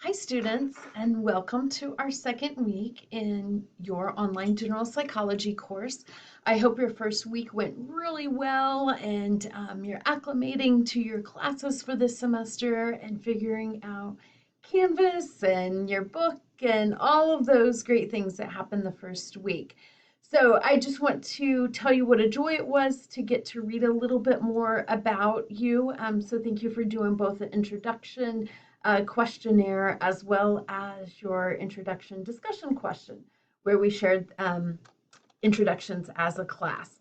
Hi, students, and welcome to our second week in your online general psychology course. I hope your first week went really well and you're acclimating to your classes for this semester and figuring out Canvas and your book and all of those great things that happen the first week. So I just want to tell you what a joy it was to get to read a little bit more about you. So thank you for doing both the introduction questionnaire as well as your introduction discussion question, where we shared introductions as a class.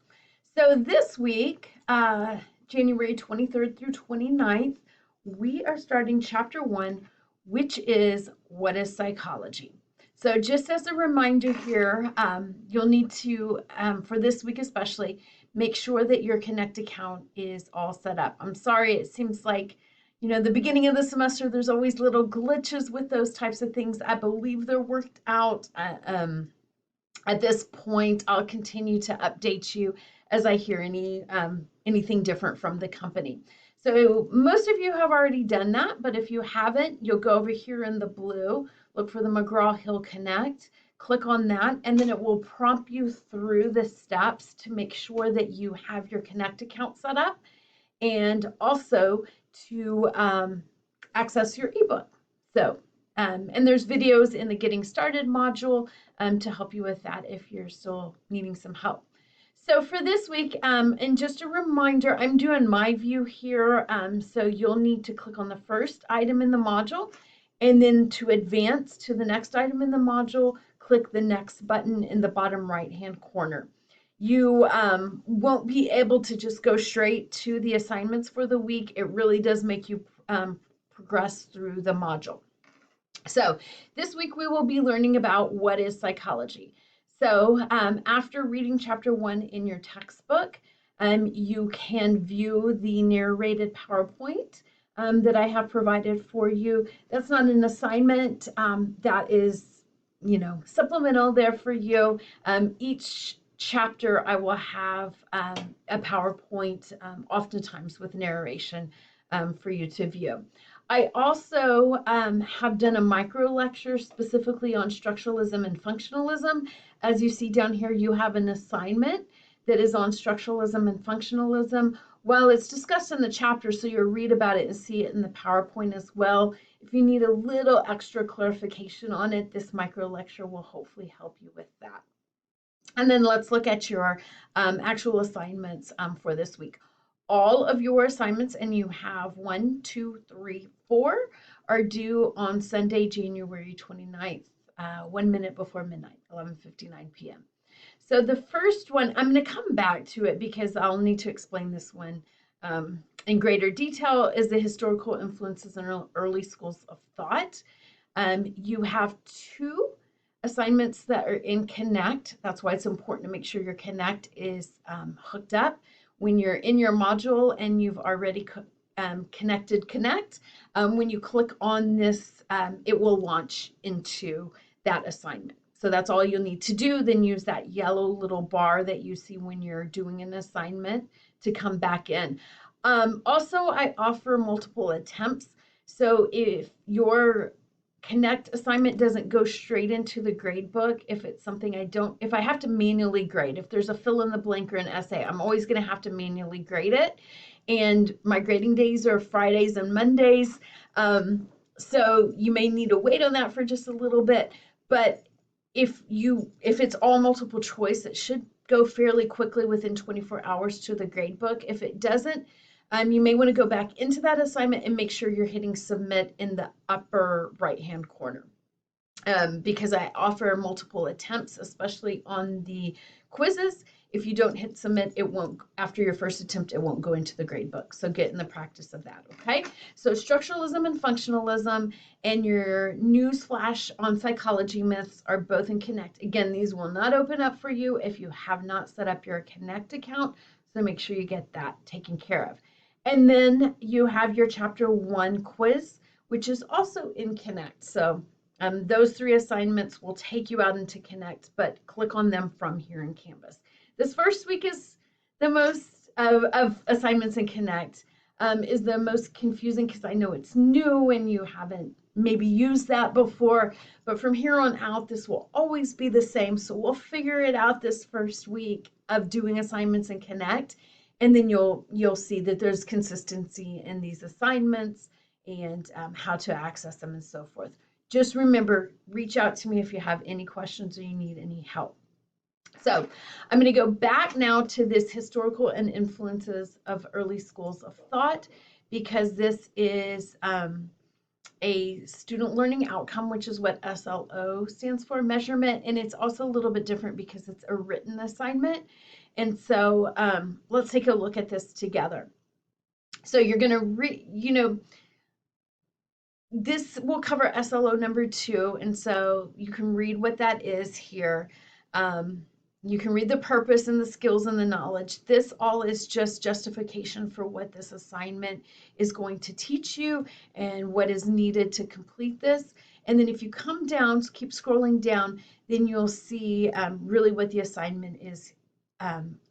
So this week, January 23rd through 29th, we are starting chapter 1, which is what is psychology. So just as a reminder here, you'll need to, for this week especially, make sure that your Connect account is all set up. I'm sorry, it seems like the beginning of the semester, there's always little glitches with those types of things. I believe they're worked out. At this point, I'll continue to update you as I hear anything different from the company. So most of you have already done that, but if you haven't, you'll go over here in the blue, look for the McGraw-Hill Connect, click on that, and then it will prompt you through the steps to make sure that you have your Connect account set up, and also to access your ebook. So, and there's videos in the Getting Started module to help you with that if you're still needing some help. So for this week, and just a reminder, I'm doing my view here, so you'll need to click on the first item in the module, and then to advance to the next item in the module, click the next button in the bottom right-hand corner. You won't be able to just go straight to the assignments for the week. It really does make you progress through the module. So this week we will be learning about what is psychology. So after reading chapter 1 in your textbook, you can view the narrated PowerPoint that I have provided for you. That's not an assignment. That is, supplemental there for you. Each chapter I will have a PowerPoint, oftentimes with narration for you to view. I also have done a micro lecture specifically on structuralism and functionalism. As you see down here, you have an assignment that is on structuralism and functionalism. Well, it's discussed in the chapter, so you'll read about it and see it in the PowerPoint as well. If you need a little extra clarification on it, this micro lecture will hopefully help you with that. And then let's look at your actual assignments for this week. All of your assignments, and you have 1, 2, 3, 4, are due on Sunday, January 29th, 1 minute before midnight, 11:59 p.m. So the first one, I'm going to come back to it because I'll need to explain this one in greater detail, is the historical influences in early schools of thought. You have 2 assignments that are in Connect. That's why it's important to make sure your Connect is hooked up. When you're in your module and you've already connected Connect, when you click on this, it will launch into that assignment. So that's all you'll need to do. Then use that yellow little bar that you see when you're doing an assignment to come back in. Also, I offer multiple attempts. So if your Connect assignment doesn't go straight into the grade book, if it's something if I have to manually grade, if there's a fill in the blank or an essay, I'm always going to have to manually grade it. And my grading days are Fridays and Mondays. So you may need to wait on that for just a little bit. But if it's all multiple choice, it should go fairly quickly within 24 hours to the grade book. If it doesn't, you may want to go back into that assignment and make sure you're hitting submit in the upper right-hand corner. Because I offer multiple attempts, especially on the quizzes. If you don't hit submit, it won't, after your first attempt, it won't go into the grade book. So get in the practice of that, okay? So structuralism and functionalism and your news flash on psychology myths are both in Connect. Again, these will not open up for you if you have not set up your Connect account. So make sure you get that taken care of. And then you have your chapter 1 quiz, which is also in Connect. So those 3 assignments will take you out into Connect, but click on them from here in Canvas. This first week is the most of assignments in Connect. is the most confusing because I know it's new and you haven't maybe used that before. But from here on out, this will always be the same. So we'll figure it out this first week of doing assignments in Connect. And then you'll see that there's consistency in these assignments and how to access them and so forth. Just remember, reach out to me if you have any questions or you need any help. So I'm going to go back now to this historical and influences of early schools of thought, because this is a student learning outcome, which is what SLO stands for, measurement. And it's also a little bit different because it's a written assignment. And so let's take a look at this together. So you're going to this will cover SLO number 2. And so you can read what that is here. You can read the purpose and the skills and the knowledge. This all is just justification for what this assignment is going to teach you and what is needed to complete this. And then if you come down, keep scrolling down, then you'll see really what the assignment is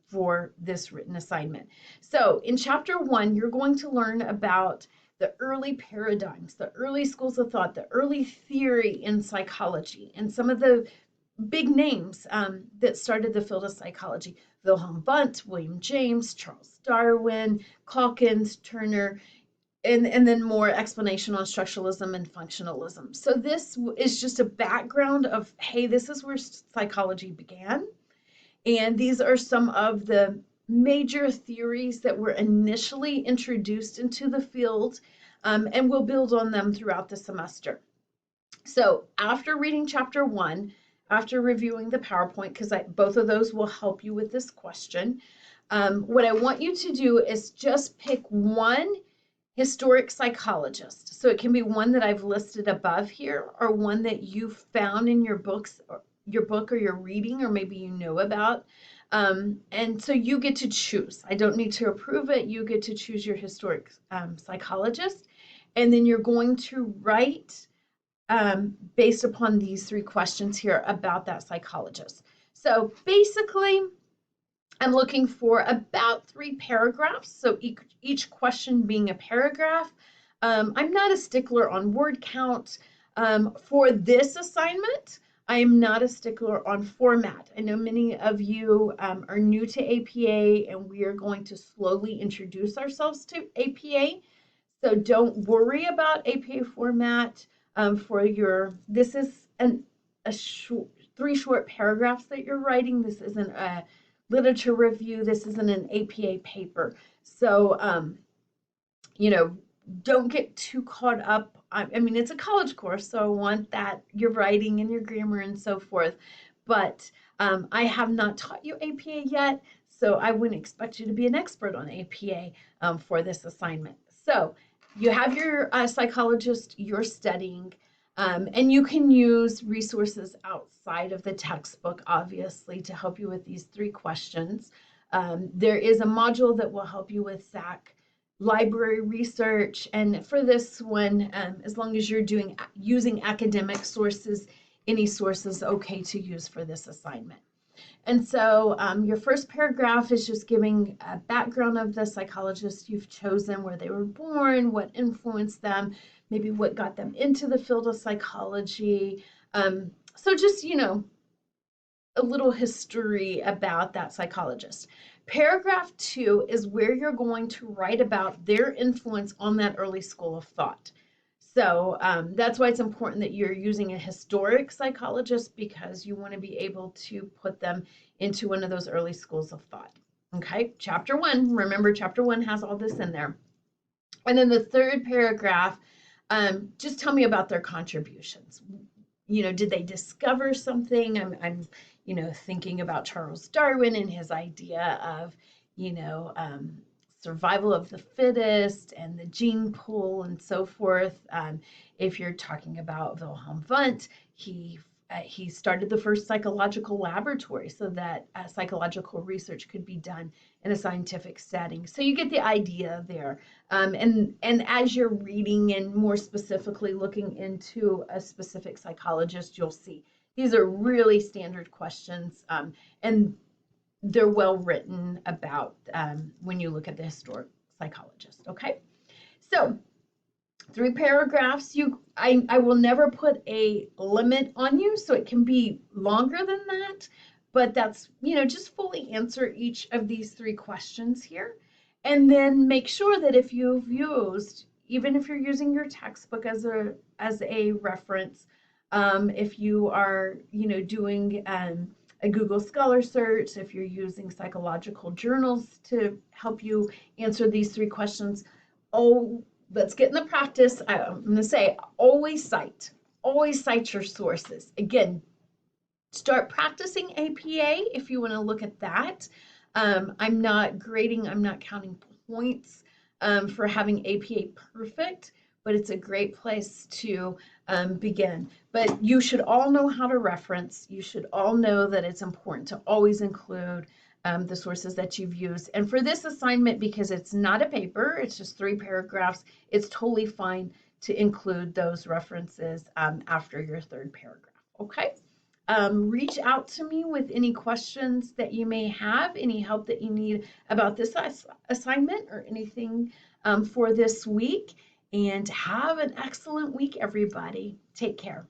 for this written assignment. So in chapter 1, you're going to learn about the early paradigms, the early schools of thought, the early theory in psychology, and some of the big names that started the field of psychology: Wilhelm Wundt, William James, Charles Darwin, Calkins, Turner, and then more explanation on structuralism and functionalism. So this is just a background of, hey, this is where psychology began. And these are some of the major theories that were initially introduced into the field, and we'll build on them throughout the semester. So after reading chapter 1, after reviewing the PowerPoint, because both of those will help you with this question, what I want you to do is just pick one historic psychologist. So it can be one that I've listed above here, or one that you found in your books, or your book, or your reading, or maybe you know about. And so you get to choose. I don't need to approve it. You get to choose your historic psychologist. And then you're going to write based upon these 3 questions here about that psychologist. So basically, I'm looking for about 3 paragraphs, so each question being a paragraph. I'm not a stickler on word count. For this assignment, I am not a stickler on format. I know many of you are new to APA, and we are going to slowly introduce ourselves to APA. So don't worry about APA format for this is a 3 short paragraphs that you're writing. This isn't a literature review. This isn't an APA paper. So, don't get too caught up. I mean, it's a college course, so I want that your writing and your grammar and so forth. But I have not taught you APA yet, so I wouldn't expect you to be an expert on APA for this assignment. So you have your psychologist you're studying, and you can use resources outside of the textbook, obviously, to help you with these 3 questions. There is a module that will help you with SAC library research, and for this one, as long as you're using academic sources, any source is okay to use for this assignment. And so your first paragraph is just giving a background of the psychologist you've chosen, where they were born, what influenced them, maybe what got them into the field of psychology. So just, a little history about that psychologist. Paragraph 2 is where you're going to write about their influence on that early school of thought. So that's why it's important that you're using a historic psychologist, because you want to be able to put them into one of those early schools of thought. Okay, chapter 1, remember chapter 1 has all this in there. And then the 3rd paragraph, just tell me about their contributions. Did they discover something? I'm thinking about Charles Darwin and his idea of, survival of the fittest and the gene pool and so forth. If you're talking about Wilhelm Wundt, he started the first psychological laboratory so that psychological research could be done in a scientific setting. So you get the idea there. And as you're reading and more specifically looking into a specific psychologist, you'll see these are really standard questions, and they're well written about when you look at the historic psychologist, okay? So 3 paragraphs, I will never put a limit on you, so it can be longer than that, but that's, just fully answer each of these 3 questions here. And then make sure that if you've used, even if you're using your textbook as a reference, if you are, doing a Google Scholar search, if you're using psychological journals to help you answer these 3 questions, oh, let's get in the practice. I'm going to say always cite your sources. Again, start practicing APA if you want to look at that. I'm not grading, I'm not counting points for having APA perfect, but it's a great place to begin. But you should all know how to reference. You should all know that it's important to always include the sources that you've used. And for this assignment, because it's not a paper, it's just 3 paragraphs, it's totally fine to include those references after your 3rd paragraph, okay? Reach out to me with any questions that you may have, any help that you need about this assignment or anything for this week. And have an excellent week, everybody. Take care.